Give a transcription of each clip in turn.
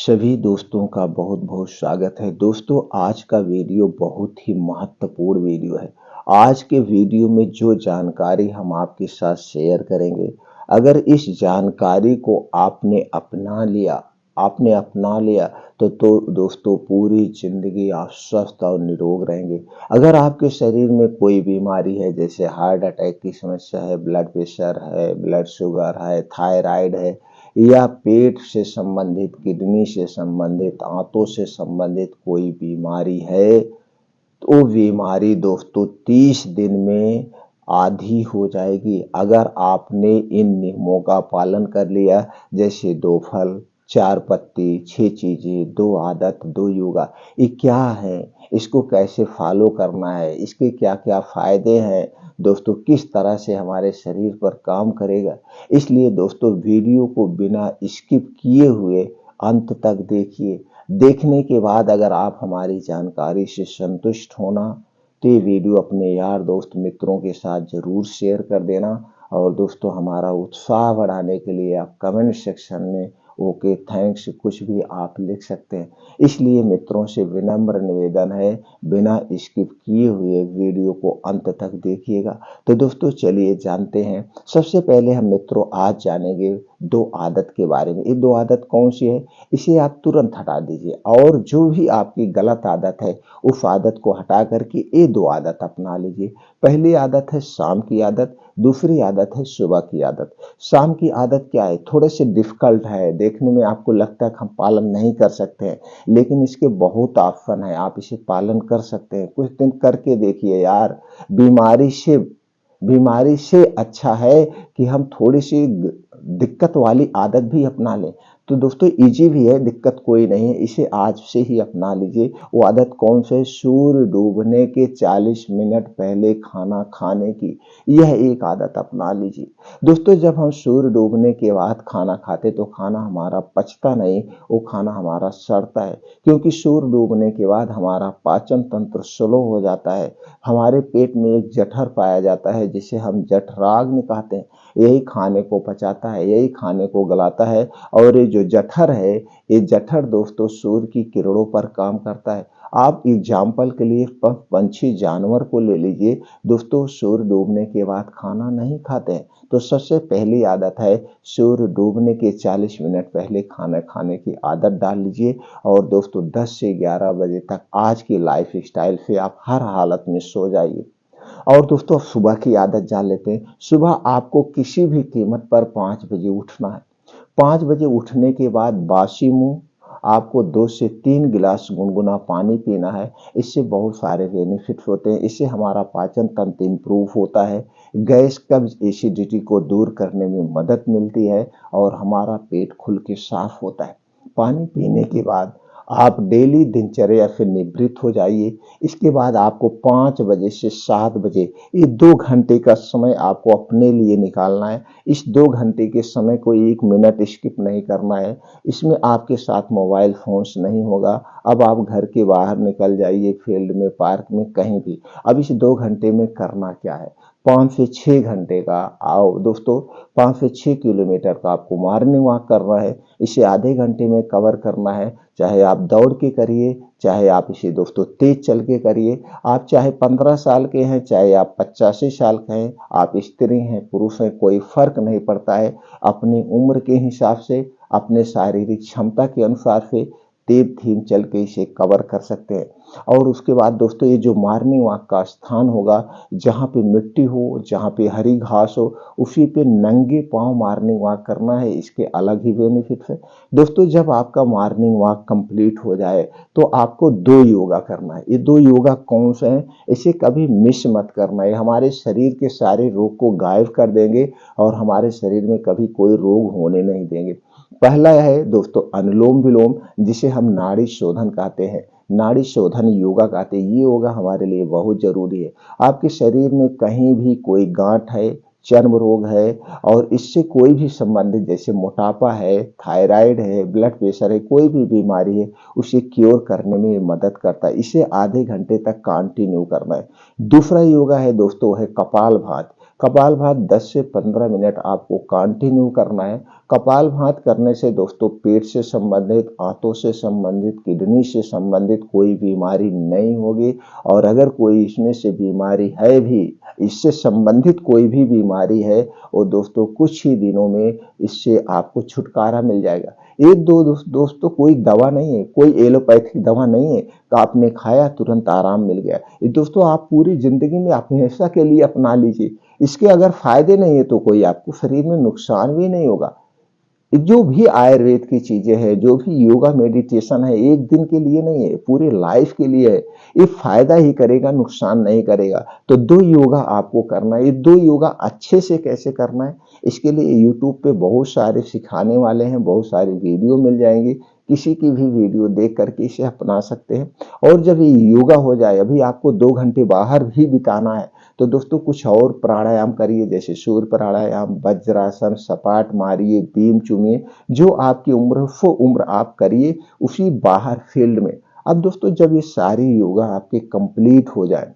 सभी दोस्तों का बहुत बहुत स्वागत है। दोस्तों, आज का वीडियो बहुत ही महत्वपूर्ण वीडियो है। आज के वीडियो में जो जानकारी हम आपके साथ शेयर करेंगे, अगर इस जानकारी को आपने अपना लिया तो दोस्तों पूरी जिंदगी आप स्वस्थ और निरोग रहेंगे। अगर आपके शरीर में कोई बीमारी है, जैसे हार्ट अटैक की समस्या है, ब्लड प्रेशर है, ब्लड शुगर है, थायराइड है, या पेट से संबंधित, किडनी से संबंधित, आंतों से संबंधित कोई बीमारी है, तो बीमारी दोस्तों 30 दिन में आधी हो जाएगी अगर आपने इन नियमों का पालन कर लिया। जैसे 2 फल, 4 पत्ती, 6 चीजें, 2 आदत, 2 योगा। ये क्या है, इसको कैसे फॉलो करना है, इसके क्या क्या फायदे हैं दोस्तों, किस तरह से हमारे शरीर पर काम करेगा। इसलिए दोस्तों वीडियो को बिना स्किप किए हुए अंत तक देखिए। देखने के बाद अगर आप हमारी जानकारी से संतुष्ट होना तो ये वीडियो अपने यार दोस्त मित्रों के साथ जरूर शेयर कर देना। और दोस्तों, हमारा उत्साह बढ़ाने के लिए आप कमेंट सेक्शन में ओके थैंक्स कुछ भी आप लिख सकते हैं। इसलिए मित्रों से विनम्र निवेदन है, बिना स्किप किए हुए वीडियो को अंत तक देखिएगा। तो दोस्तों चलिए जानते हैं। सबसे पहले हम मित्रों आज जानेंगे 2 आदत के बारे में। ये 2 आदत कौन सी है, इसे आप तुरंत हटा दीजिए, और जो भी आपकी गलत आदत है उस आदत को हटा करके ये 2 आदत अपना लीजिए। पहली आदत है शाम की आदत, दूसरी आदत है सुबह की आदत। शाम की आदत क्या है, थोड़े से डिफिकल्ट है, देखने में आपको लगता है कि हम पालन नहीं कर सकते हैं, लेकिन इसके बहुत ऑप्शन है, आप इसे पालन कर सकते हैं। कुछ दिन करके देखिए यार, बीमारी से बीमारी से अच्छा है कि हम थोड़ी सी दिक्कत वाली आदत भी अपना लें। तो दोस्तों इजी भी है, दिक्कत कोई नहीं है, इसे आज से ही अपना लीजिए। वो आदत कौन सी है, सूर्य डूबने के 40 मिनट पहले खाना खाने की। यह एक आदत अपना लीजिए। दोस्तों, जब हम सूर्य डूबने के बाद खाना खाते तो खाना हमारा पचता नहीं, वो खाना हमारा सड़ता है, क्योंकि सूर्य डूबने के बाद हमारा पाचन तंत्र स्लो हो जाता है। हमारे पेट में एक जठर पाया जाता है जिसे हम जठराग्नि कहते हैं। यही खाने को पचाता है, यही खाने को गलाता है। और ये जो जठर है, ये जठर दोस्तों सूर्य की किरणों पर काम करता है। आप एग्जाम्पल के लिए पंछी जानवर को ले लीजिए दोस्तों, सूर्य डूबने के बाद खाना नहीं खाते हैं। तो सबसे पहली आदत है सूर्य डूबने के 40 मिनट पहले खाना खाने की आदत डाल लीजिए। और दोस्तों 10 से 11 बजे तक आज की लाइफ स्टाइल से आप हर हालत में सो जाइए। और दोस्तों सुबह की आदत जान लेते हैं। सुबह आपको किसी भी कीमत पर 5 बजे उठना है। 5 बजे उठने के बाद बासी मुंह आपको 2 से 3 गिलास गुनगुना पानी पीना है। इससे बहुत सारे बेनिफिट्स होते हैं। इससे हमारा पाचन तंत्र इंप्रूव होता है, गैस कब्ज एसिडिटी को दूर करने में मदद मिलती है, और हमारा पेट खुल के साफ होता है। पानी पीने के बाद आप डेली दिनचर्या से निवृत्त हो जाइए। इसके बाद आपको 5 बजे से 7 बजे ये 2 घंटे का समय आपको अपने लिए निकालना है। इस 2 घंटे के समय को 1 मिनट स्किप नहीं करना है। इसमें आपके साथ मोबाइल फोन्स नहीं होगा। अब आप घर के बाहर निकल जाइए, फील्ड में, पार्क में, कहीं भी। अब इस 2 घंटे में करना क्या है, 5 से 6 घंटे का आओ दोस्तों 5 से 6 किलोमीटर का आपको मॉर्निंग वॉक करना है। इसे आधे घंटे में कवर करना है। चाहे आप दौड़ के करिए, चाहे आप इसे दोस्तों तेज चल के करिए। आप चाहे 15 साल के हैं, चाहे आप 85 साल के हैं, आप स्त्री हैं, पुरुष हैं, कोई फर्क नहीं पड़ता है। अपनी उम्र के हिसाब से, अपने शारीरिक क्षमता के अनुसार से तेज धीम चल के इसे कवर कर सकते हैं। और उसके बाद दोस्तों ये जो मॉर्निंग वॉक का स्थान होगा, जहाँ पे मिट्टी हो, जहाँ पे हरी घास हो, उसी पे नंगे पांव मॉर्निंग वॉक करना है। इसके अलग ही बेनिफिट्स है। दोस्तों जब आपका मॉर्निंग वॉक कंप्लीट हो जाए तो आपको 2 योगा करना है। ये 2 योगा कौन से हैं, इसे कभी मिस मत करना है। हमारे शरीर के सारे रोग को गायब कर देंगे और हमारे शरीर में कभी कोई रोग होने नहीं देंगे। पहला है दोस्तों अनुलोम विलोम, जिसे हम नाड़ी शोधन कहते हैं, नाड़ी शोधन योगा कहते हैं। ये योगा हमारे लिए बहुत जरूरी है। आपके शरीर में कहीं भी कोई गांठ है, चर्म रोग है, और इससे कोई भी संबंधित, जैसे मोटापा है, थायराइड है, ब्लड प्रेशर है, कोई भी बीमारी है, उसे क्योर करने में मदद करता है। इसे आधे घंटे तक कंटिन्यू करना है। दूसरा योगा है दोस्तों है कपाल भाती। कपालभाति 10 से 15 मिनट आपको कंटिन्यू करना है। कपालभाति करने से दोस्तों पेट से संबंधित, आंतों से संबंधित, किडनी से संबंधित कोई बीमारी नहीं होगी। और अगर कोई इसमें से बीमारी है भी, इससे संबंधित कोई भी बीमारी है, और दोस्तों कुछ ही दिनों में इससे आपको छुटकारा मिल जाएगा। एक दो दोस्तों कोई दवा नहीं है, कोई एलोपैथिक दवा नहीं है कि आपने खाया तुरंत आराम मिल गया। ये दोस्तों आप पूरी जिंदगी में हमेशा के लिए अपना लीजिए। इसके अगर फायदे नहीं है तो कोई आपको शरीर में नुकसान भी नहीं होगा। जो भी आयुर्वेद की चीजें हैं, जो भी योगा मेडिटेशन है, एक दिन के लिए नहीं है, पूरी लाइफ के लिए है। ये फायदा ही करेगा, नुकसान नहीं करेगा। तो 2 योगा आपको करना है। ये 2 योगा अच्छे से कैसे करना है, इसके लिए यूट्यूब पे बहुत सारे सिखाने वाले हैं, बहुत सारी वीडियो मिल जाएंगी। किसी की भी वीडियो देख करके इसे अपना सकते हैं। और जब ये योगा हो जाए, अभी आपको 2 घंटे बाहर भी बिताना है, तो दोस्तों कुछ और प्राणायाम करिए, जैसे सूर्य प्राणायाम, वज्रासन, सपाट मारिए, बीम चूमिए। जो आपकी उम्र है वो उम्र आप करिए उसी बाहर फील्ड में। अब दोस्तों जब ये सारी योगा आपके कंप्लीट हो जाए,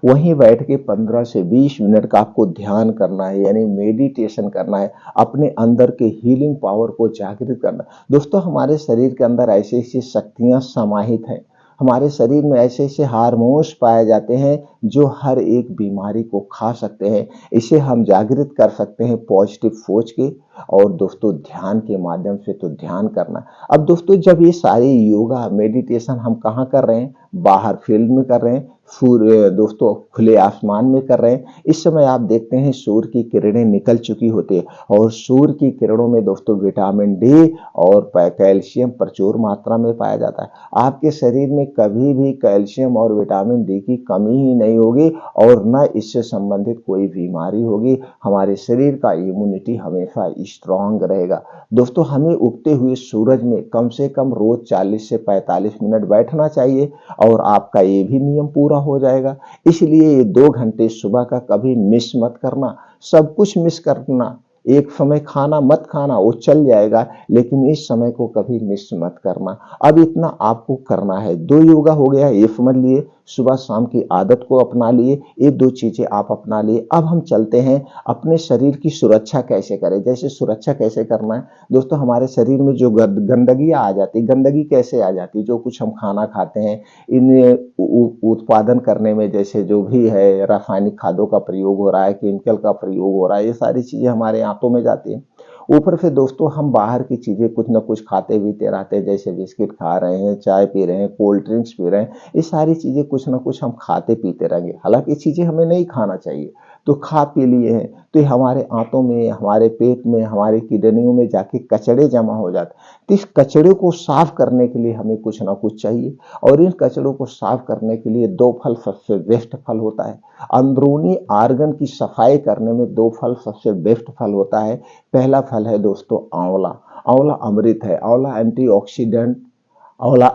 वहीं बैठ के 15 से 20 मिनट का आपको ध्यान करना है, यानी मेडिटेशन करना है। अपने अंदर के हीलिंग पावर को जागृत करना है। दोस्तों हमारे शरीर के अंदर ऐसी ऐसी शक्तियां समाहित हैं, हमारे शरीर में ऐसे ऐसे हार्मोन्स पाए जाते हैं जो हर एक बीमारी को खा सकते हैं। इसे हम जागृत कर सकते हैं पॉजिटिव सोच के, और दोस्तों ध्यान के माध्यम से। तो ध्यान करना। अब दोस्तों जब ये सारी योगा मेडिटेशन हम कहाँ कर रहे हैं, बाहर फील्ड में कर रहे हैं, सूर्य दोस्तों खुले आसमान में कर रहे हैं। इस समय आप देखते हैं सूर्य की किरणें निकल चुकी होती है, और सूर्य की किरणों में दोस्तों विटामिन डी और कैल्शियम प्रचुर मात्रा में पाया जाता है। आपके शरीर में कभी भी कैल्शियम और विटामिन डी की कमी ही नहीं होगी, और न इससे संबंधित कोई बीमारी होगी। हमारे शरीर का इम्यूनिटी हमेशा स्ट्रांग रहेगा। दोस्तों हमें उगते हुए सूरज में कम से कम रोज 40 से 45 मिनट बैठना चाहिए, और आपका ये भी नियम पूरा हो जाएगा। इसलिए ये 2 घंटे सुबह का कभी मिस मत करना। सब कुछ मिस करना, एक समय खाना मत खाना, वो चल जाएगा, लेकिन इस समय को कभी मिस मत करना। अब इतना आपको करना है। 2 योगा हो गया, ये समझ लिए, सुबह शाम की आदत को अपना लिए, ये 2 चीजें आप अपना लिए। अब हम चलते हैं अपने शरीर की सुरक्षा कैसे करें। जैसे सुरक्षा कैसे करना है दोस्तों, हमारे शरीर में जो गंदगी आ जाती, गंदगी कैसे आ जाती, जो कुछ हम खाना खाते हैं, इन उत्पादन करने में जैसे जो भी है रासायनिक खादों का प्रयोग हो रहा है, केमिकल का प्रयोग हो रहा है, ये सारी चीजें हमारे आंतों में जाती हैं। ऊपर से दोस्तों हम बाहर की चीजें कुछ ना कुछ खाते पीते रहते हैं, जैसे बिस्किट खा रहे हैं, चाय पी रहे हैं, कोल्ड ड्रिंक्स पी रहे हैं। ये सारी चीजें कुछ ना कुछ हम खाते पीते रहेंगे, हालांकि ये चीजें हमें नहीं खाना चाहिए। तो खा पी लिए हैं तो ये हमारे आंतों में, हमारे पेट में, हमारे किडनियों में जाके कचड़े जमा हो जाते हैं। तो इस कचड़े को साफ करने के लिए हमें कुछ ना कुछ चाहिए, और इन कचड़ों को साफ करने के लिए 2 फल सबसे बेस्ट फल होता है। अंदरूनी आर्गन की सफाई करने में 2 फल सबसे बेस्ट फल होता है। पहला फल है दोस्तों आंवला। आंवला अमृत है। आंवला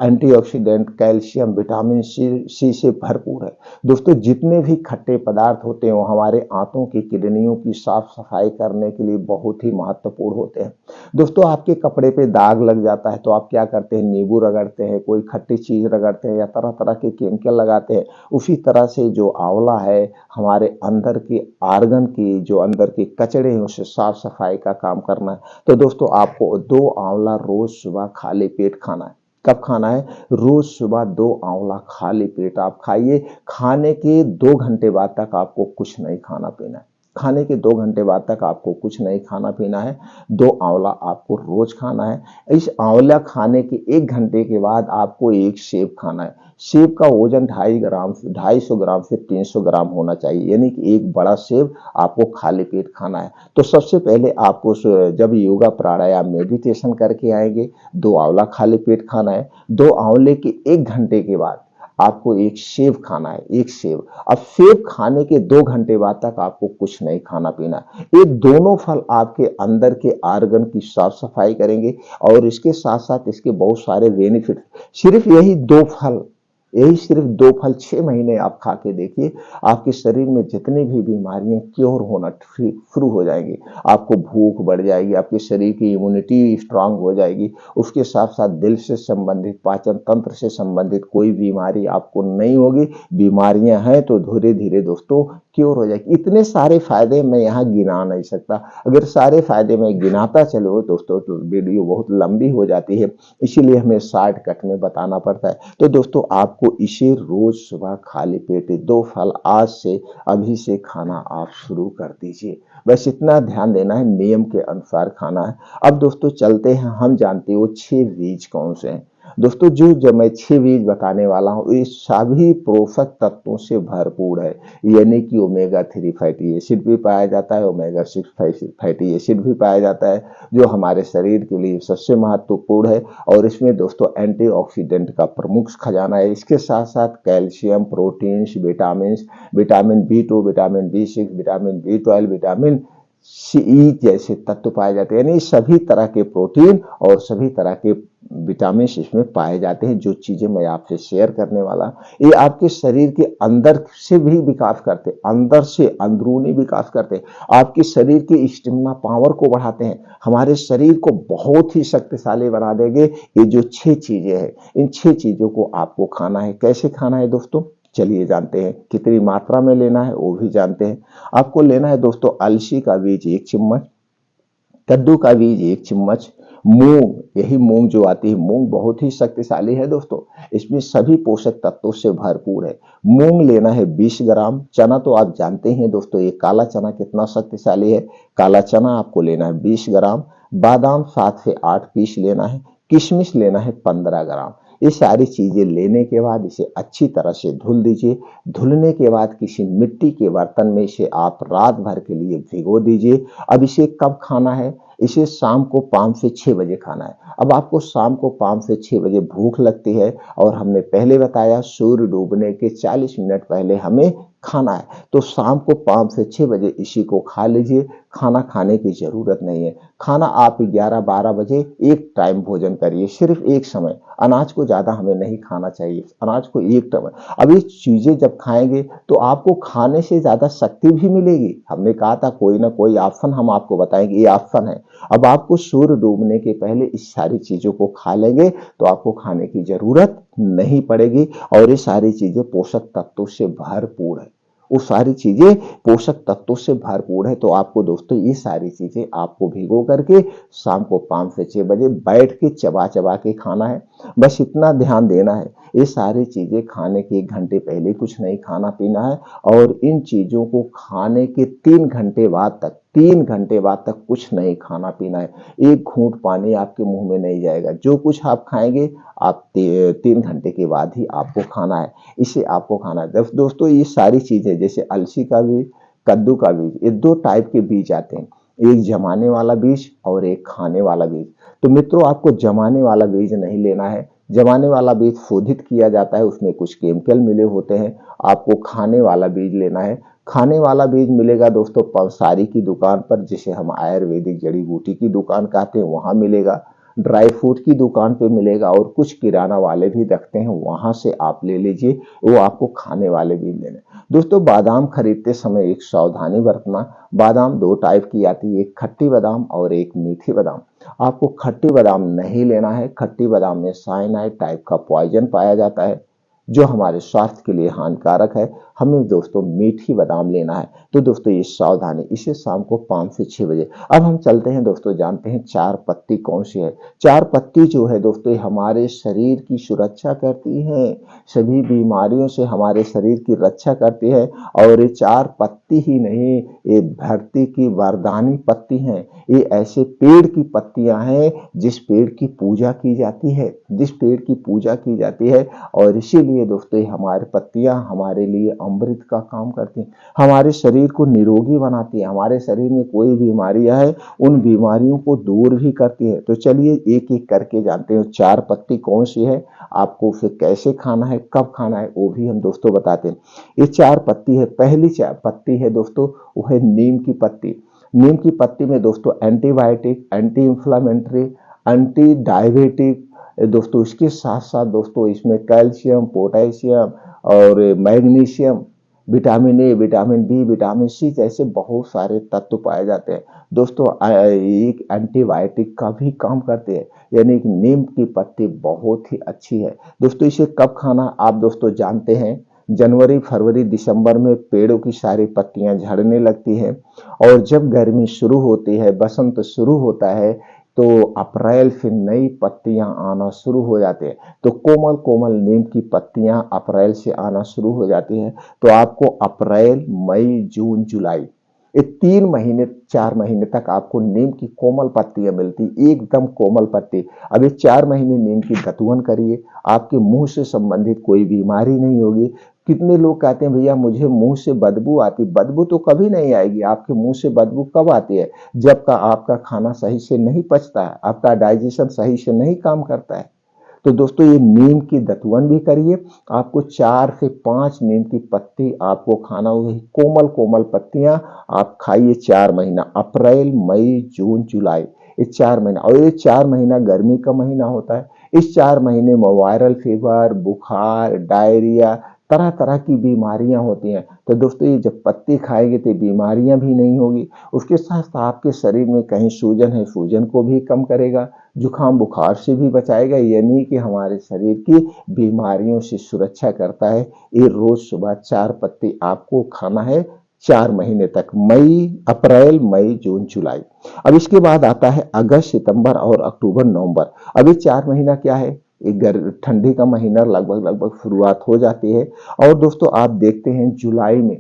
एंटीऑक्सीडेंट, कैल्शियम, विटामिन सी से भरपूर है। दोस्तों जितने भी खट्टे पदार्थ होते हैं वो हमारे आंतों की, किडनियों की साफ सफाई करने के लिए बहुत ही महत्वपूर्ण होते हैं। दोस्तों आपके कपड़े पे दाग लग जाता है तो आप क्या करते हैं, नींबू रगड़ते हैं, कोई खट्टी चीज रगड़ते हैं, या तरह तरह के केमिकल लगाते हैं। उसी तरह से जो आंवला है हमारे अंदर के आर्गन की, जो अंदर के कचड़े हैं उसे साफ सफाई का काम करना है। तो दोस्तों आपको 2 आंवला रोज सुबह खाली पेट खाना है। कब खाना है, रोज सुबह 2 आंवला खाली पेट आप खाइए। खाने के 2 घंटे बाद तक आपको कुछ नहीं खाना पीना है। खाने के 2 घंटे बाद तक आपको कुछ नहीं खाना पीना है। 2 आंवला आपको रोज खाना है। इस आंवला खाने के 1 घंटे के बाद आपको 1 सेब खाना है। सेब का वजन 250 ग्राम से 300 ग्राम होना चाहिए, यानी कि एक बड़ा सेब आपको खाली पेट खाना है। तो सबसे पहले आपको जब योगा प्राणायाम मेडिटेशन करके आएंगे, 2 आंवला खाली पेट खाना है। 2 आंवले के 1 घंटे के बाद आपको 1 सेब खाना है, 1 सेब। अब सेब खाने के 2 घंटे बाद तक आपको कुछ नहीं खाना पीना। ये दोनों फल आपके अंदर के आर्गन की साफ सफाई करेंगे, और इसके साथ साथ इसके बहुत सारे बेनिफिट। सिर्फ यही 2 फल यही सिर्फ 2 फल 6 महीने आप खा के देखिए, आपके शरीर में जितनी भी बीमारियाँ क्योर होना शुरू हो जाएँगी। आपको भूख बढ़ जाएगी, आपके शरीर की इम्यूनिटी स्ट्रॉन्ग हो जाएगी। उसके साथ-साथ दिल से संबंधित, पाचन तंत्र से संबंधित कोई बीमारी आपको नहीं होगी। बीमारियाँ हैं तो धीरे-धीरे दोस्तों क्योर हो जाएगी। इतने सारे फ़ायदे मैं यहाँ गिना नहीं सकता। अगर सारे फ़ायदे मैं गिनाता चलूँ दोस्तों तो वीडियो बहुत लंबी हो जाती है, इसीलिए हमें शॉर्टकट में बताना पड़ता है। तो दोस्तों आपको इसे रोज़ सुबह खाली पेट 2 फल आज से अभी से खाना आप शुरू कर दीजिए। बस इतना ध्यान देना है, नियम के अनुसार खाना है। अब दोस्तों चलते हैं, हम जानते हो 6 बीज कौन से हैं। दोस्तों जो मैं 6 बीज बताने वाला हूँ ये सभी पोषक तत्वों से भरपूर है, यानी कि ओमेगा 3 फैटी एसिड भी पाया जाता है, ओमेगा 6 फैटी एसिड भी पाया जाता है, जो हमारे शरीर के लिए सबसे महत्वपूर्ण है। और इसमें दोस्तों एंटीऑक्सीडेंट का प्रमुख खजाना है। इसके साथ साथ calcium, proteins, vitamin B 2, vitamin B 6, vitamin B 12, vitamin C जैसे तत्व पाए जाते हैं। यानी सभी तरह के प्रोटीन और सभी तरह के विटामिन इसमें पाए जाते हैं। जो चीजें मैं आपसे शेयर करने वाला, ये आपके शरीर के अंदर से भी विकास करते, अंदर से अंदरूनी विकास करते, आपके शरीर की स्टेमिना पावर को बढ़ाते हैं, हमारे शरीर को बहुत ही शक्तिशाली बना देंगे। ये जो 6 चीजें हैं, इन 6 चीजों को आपको खाना है। कैसे खाना है दोस्तों, चलिए जानते हैं। कितनी मात्रा में लेना है वो भी जानते हैं। आपको लेना है दोस्तों अलसी का बीज 1 चम्मच, कद्दू का बीज 1 चम्मच, मूंग, यही मूंग जो आती है, मूंग बहुत ही शक्तिशाली है दोस्तों, इसमें सभी पोषक तत्वों से भरपूर है। मूंग लेना है 20 ग्राम। चना तो आप जानते हैं दोस्तों, ये काला चना कितना शक्तिशाली है, काला चना आपको लेना है 20 ग्राम। बादाम 7 से 8 पीस लेना है। किशमिश लेना है 15 ग्राम। ये सारी चीजें लेने के बाद इसे अच्छी तरह से धुल दीजिए। धुलने के बाद किसी मिट्टी के बर्तन में इसे आप रात भर के लिए भिगो दीजिए। अब इसे कब खाना है, इसे शाम को 5 से 6 बजे खाना है। अब आपको शाम को 5 से 6 बजे भूख लगती है और हमने पहले बताया सूर्य डूबने के 40 मिनट पहले हमें खाना है, तो शाम को 5 से 6 बजे इसी को खा लीजिए। खाना खाने की जरूरत नहीं है। खाना आप 11-12 बजे एक टाइम भोजन करिए, सिर्फ एक समय। अनाज को ज्यादा हमें नहीं खाना चाहिए, अनाज को एक टाइम। अब ये चीजें जब खाएंगे तो आपको खाने से ज्यादा शक्ति भी मिलेगी। हमने कहा था कोई ना कोई ऑप्शन हम आपको बताएंगे, ये ऑप्शन है। अब आपको सूर्य डूबने के पहले इस सारी चीजों को खा लेंगे तो आपको खाने की जरूरत नहीं पड़ेगी। और ये सारी चीजें पोषक तत्वों से भरपूर है, वो सारी चीजें पोषक तत्वों से भरपूर है। तो आपको दोस्तों ये सारी चीजें आपको भिगो करके शाम को 5 से 6 बजे बैठ के चबा चबा के खाना है। बस इतना ध्यान देना है, ये सारी चीजें खाने के 1 घंटे पहले कुछ नहीं खाना पीना है। और इन चीजों को खाने के 3 घंटे बाद तक, 3 घंटे बाद तक कुछ नहीं खाना पीना है। एक घूंट पानी आपके मुंह में नहीं जाएगा। जो कुछ आप खाएंगे आप 3 घंटे के बाद ही आपको खाना है, इसे आपको खाना है। दोस्तों ये सारी चीजें जैसे अलसी का बीज, कद्दू का बीज, ये 2 टाइप के बीज आते हैं, एक जमाने वाला बीज और एक खाने वाला बीज। तो मित्रों आपको जमाने वाला बीज नहीं लेना है। जमाने वाला बीज शोधित किया जाता है, उसमें कुछ केमिकल मिले होते हैं। आपको खाने वाला बीज लेना है। खाने वाला बीज मिलेगा दोस्तों पंसारी की दुकान पर, जिसे हम आयुर्वेदिक जड़ी बूटी की दुकान कहते हैं, वहां मिलेगा। ड्राई फ्रूट की दुकान पे मिलेगा और कुछ किराना वाले भी रखते हैं, वहां से आप ले लीजिए, वो आपको खाने वाले बीज लेने। दोस्तों बादाम खरीदते समय एक सावधानी बरतना। बादाम 2 टाइप की आती है, एक खट्टी बादाम और एक मीठी बादाम। आपको खट्टी बादाम नहीं लेना है। खट्टी बादाम में साइनाइड टाइप का पॉइजन पाया जाता है, जो हमारे स्वास्थ्य के लिए हानिकारक है। हमें दोस्तों मीठी बादाम लेना है। तो दोस्तों ये सावधानी, इसे शाम को 5 से 6 बजे। अब हम चलते हैं दोस्तों, जानते हैं 4 पत्ती कौन सी है। 4 पत्ती जो है दोस्तों हमारे शरीर की सुरक्षा करती है, सभी बीमारियों से हमारे शरीर की रक्षा करती है। और ये 4 पत्ती ही नहीं, ये धरती की वरदानी पत्ती हैं। ये ऐसे पेड़ की पत्तियां हैं जिस पेड़ की पूजा की जाती है, जिस पेड़ की पूजा की जाती है। और इसीलिए दोस्तों हमारी पत्तियां हमारे लिए अमृत का काम करती हैं, हमारे शरीर को निरोगी बनाती है, हमारे शरीर में कोई बीमारियां है उन बीमारियों को दूर भी करती है। तो चलिए एक एक करके जानते हैं 4 पत्ती कौन सी है, आपको उसे कैसे खाना है, कब खाना है, वो भी हम दोस्तों बताते हैं। ये 4 पत्ती है। पहली 4 पत्ती है दोस्तों वो है नीम की पत्ती। नीम की पत्ती में दोस्तों antibiotic, anti inflammatory, anti diabetic, दोस्तों इसके साथ साथ दोस्तों इसमें कैल्शियम, पोटेशियम और magnesium, vitamin A, vitamin B, vitamin C जैसे बहुत सारे तत्व पाए जाते हैं। दोस्तों एक एंटीबायोटिक का भी काम करते हैं, यानी कि नीम की पत्ती बहुत ही अच्छी है। दोस्तों इसे कब खाना आप दोस्तों जानते हैं? जनवरी, फरवरी, दिसंबर में पेड़ों की सारी पत्तियां झड़ने लगती हैं और जब गर्मी शुरू होती है, बसंत शुरू होता है, तो अप्रैल फिर नई पत्तियां आना शुरू हो जाते हैं। तो कोमल कोमल नीम की पत्तियां अप्रैल से आना शुरू हो जाती हैं। तो आपको अप्रैल, मई, जून, जुलाई, ये 3 महीने 4 महीने तक आपको नीम की कोमल पत्तियां मिलती, एकदम कोमल पत्ती। अब ये 4 महीने नीम की दतवन करिए, आपके मुंह से संबंधित कोई बीमारी नहीं होगी। कितने लोग कहते हैं भैया मुझे मुंह से बदबू आती, बदबू तो कभी नहीं आएगी। आपके मुंह से बदबू कब आती है? जब का आपका खाना सही से नहीं पचता है, आपका डाइजेशन सही से नहीं काम करता है। तो दोस्तों ये नीम की दतवन भी करिए, आपको 4 से 5 नीम की पत्ती आपको खाना होगी, कोमल कोमल पत्तियां आप खाइए 4 महीना, अप्रैल, मई, जून, जुलाई, ये 4 महीना। और ये 4 महीना गर्मी का महीना होता है। इस 4 महीने में वायरल फीवर, बुखार, डायरिया, तरह तरह की बीमारियां होती हैं। तो दोस्तों ये जब पत्ती खाएंगे तो बीमारियां भी नहीं होगी। उसके साथ साथ आपके शरीर में कहीं सूजन है, सूजन को भी कम करेगा, जुकाम बुखार से भी बचाएगा, यानी कि हमारे शरीर की बीमारियों से सुरक्षा करता है। ये रोज सुबह 4 पत्ती आपको खाना है 4 महीने तक, अप्रैल, मई, जून, जुलाई। अब इसके बाद आता है अगस्त, सितंबर और अक्टूबर, नवंबर। अब ये 4 महीना क्या है? एक ठंडी का महीना लगभग लगभग शुरुआत हो जाती है। और दोस्तों आप देखते हैं जुलाई में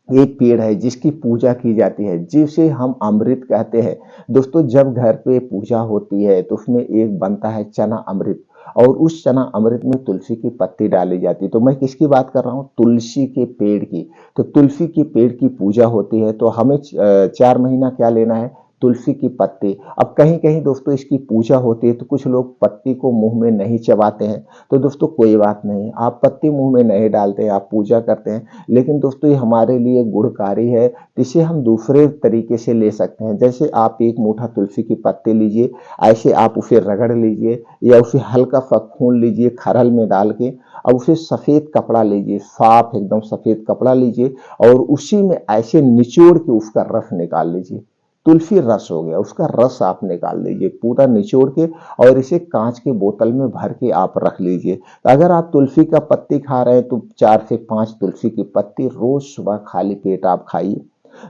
एक पेड़ है जिसकी पूजा की जाती है, जिसे हम अमृत कहते हैं। दोस्तों जब घर पे पूजा होती है तो उसमें एक बनता है चना अमृत, और उस चना अमृत में तुलसी की पत्ती डाली जाती है। तो मैं किसकी बात कर रहा हूँ? तुलसी के पेड़ की। तो तुलसी के पेड़ की पूजा होती है, तो हमें 4 महीना क्या लेना है? तुलसी की पत्ती। अब कहीं कहीं दोस्तों इसकी पूजा होती है तो कुछ लोग पत्ती को मुंह में नहीं चबाते हैं। तो दोस्तों कोई बात नहीं, आप पत्ती मुंह में नहीं डालते, आप पूजा करते हैं, लेकिन दोस्तों ये हमारे लिए गुणकारी है। इसे हम दूसरे तरीके से ले सकते हैं। जैसे आप एक मुट्ठा तुलसी की पत्ती लीजिए, ऐसे आप उसे रगड़ लीजिए या उसे हल्का सा खून लीजिए खरल में डाल के। अब उसे सफेद कपड़ा लीजिए, साफ एकदम सफेद कपड़ा लीजिए और उसी में ऐसे निचोड़ के उसका रस निकाल लीजिए। तुलसी रस हो गया, उसका रस आप निकाल लीजिए पूरा निचोड़ के, और इसे कांच के बोतल में भर के आप रख लीजिए। अगर आप तुलसी का पत्ती खा रहे हैं तो 4 से 5 तुलसी की पत्ती रोज सुबह खाली पेट आप खाइए।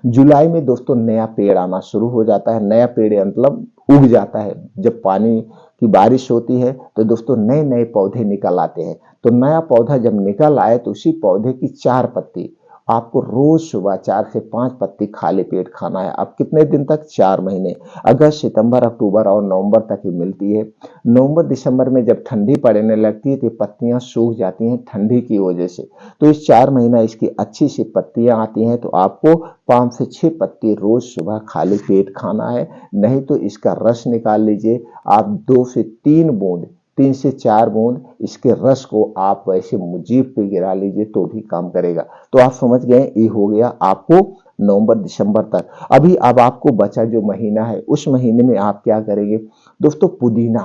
जुलाई में दोस्तों नया पेड़ आना शुरू हो जाता है, नया पेड़ मतलब उग जाता है। जब पानी की बारिश होती है तो दोस्तों नए नए पौधे निकल आते हैं। तो नया पौधा जब निकल आए तो उसी पौधे की 4 पत्ती आपको रोज सुबह 4 से 5 पत्ती खाली पेट खाना है। अब कितने दिन तक? 4 महीने, अगस्त, सितंबर, अक्टूबर और नवंबर तक ही मिलती है। नवंबर दिसंबर में जब ठंडी पड़ने लगती है तो पत्तियां सूख जाती हैं ठंडी की वजह से। तो इस 4 महीना इसकी अच्छी सी पत्तियां आती हैं, तो आपको 5 से 6 पत्ती रोज सुबह खाली पेट खाना है। नहीं तो इसका रस निकाल लीजिए, आप 2 से 3 बूंद, 3 से 4 बूंद इसके रस को आप वैसे जीभ पे गिरा लीजिए तो भी काम करेगा। तो आप समझ गए, ये हो गया आपको नवंबर दिसंबर तक। अभी अब आपको बचा जो महीना है, उस महीने में आप क्या करेंगे? दोस्तों पुदीना,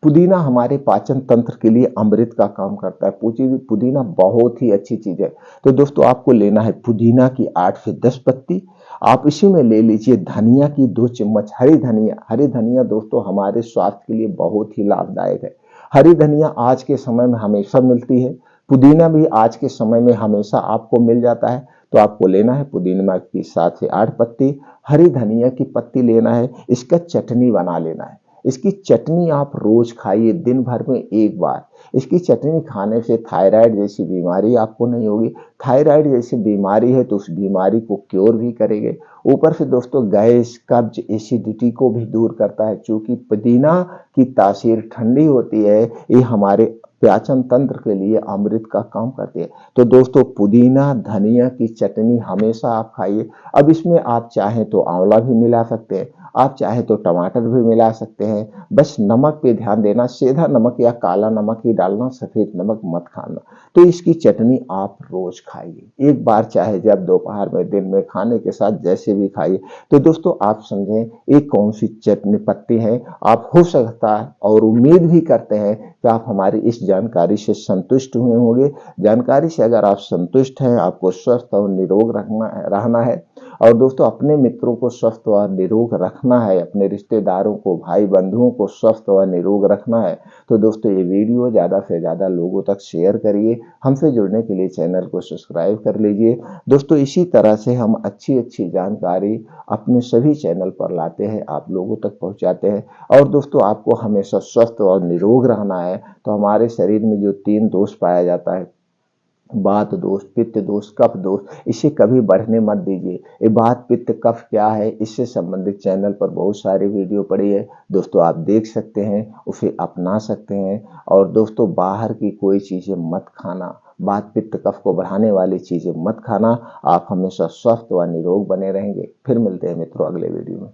पुदीना हमारे पाचन तंत्र के लिए अमृत का काम करता है। पुदीना बहुत ही अच्छी चीज है। तो दोस्तों आपको लेना है पुदीना की 8 से 10 पत्ती। आप इसी में ले लीजिए धनिया की 2 चम्मच, हरी धनिया। हरी धनिया दोस्तों हमारे स्वास्थ्य के लिए बहुत ही लाभदायक है। हरी धनिया आज के समय में हमेशा मिलती है, पुदीना भी आज के समय में हमेशा आपको मिल जाता है। तो आपको लेना है पुदीना की 7 से 8 पत्ती, हरी धनिया की पत्ती लेना है, इसका चटनी बना लेना है। इसकी चटनी आप रोज खाइए, दिन भर में एक बार। इसकी चटनी खाने से थायराइड जैसी बीमारी आपको नहीं होगी। थायराइड जैसी बीमारी है तो उस बीमारी को क्योर भी करेंगे। ऊपर से दोस्तों गैस, कब्ज, एसिडिटी को भी दूर करता है। चूंकि पुदीना की तासीर ठंडी होती है, ये हमारे पाचन तंत्र के लिए अमृत का काम करती है। तो दोस्तों पुदीना धनिया की चटनी हमेशा आप खाइए। अब इसमें आप चाहें तो आंवला भी मिला सकते हैं। आप चाहे तो टमाटर भी मिला सकते हैं। बस नमक पे ध्यान देना, सेंधा नमक या काला नमक ही डालना, सफेद नमक मत खाना। तो इसकी चटनी आप रोज खाइए, एक बार चाहे जब दोपहर में, दिन में, खाने के साथ जैसे भी खाइए। तो दोस्तों आप समझें ये कौन सी चटनी पत्ती है। आप हो सकता है और उम्मीद भी करते हैं कि आप हमारी इस जानकारी से संतुष्ट हुए होंगे। जानकारी से अगर आप संतुष्ट हैं, आपको स्वस्थ और निरोग रहना है और दोस्तों अपने मित्रों को स्वस्थ व निरोग रखना है, अपने रिश्तेदारों को, भाई बंधुओं को स्वस्थ व निरोग रखना है, तो दोस्तों ये वीडियो ज़्यादा से ज़्यादा लोगों तक शेयर करिए। हमसे जुड़ने के लिए चैनल को सब्सक्राइब कर लीजिए। दोस्तों इसी तरह से हम अच्छी जानकारी अपने सभी चैनल पर लाते हैं, आप लोगों तक पहुंचाते हैं। और दोस्तों आपको हमेशा स्वस्थ और निरोग रहना है, तो हमारे शरीर में जो 3 दोष पाया जाता है, वात दोष, पित्त दोष, कफ दोष, इसे कभी बढ़ने मत दीजिए। ये वात पित्त कफ क्या है, इससे संबंधित चैनल पर बहुत सारी वीडियो पड़ी है, दोस्तों आप देख सकते हैं, उसे अपना सकते हैं। और दोस्तों बाहर की कोई चीजें मत खाना, वात पित्त कफ को बढ़ाने वाली चीजें मत खाना। आप हमेशा स्वस्थ व निरोग बने रहेंगे। फिर मिलते हैं मित्रों अगले वीडियो में।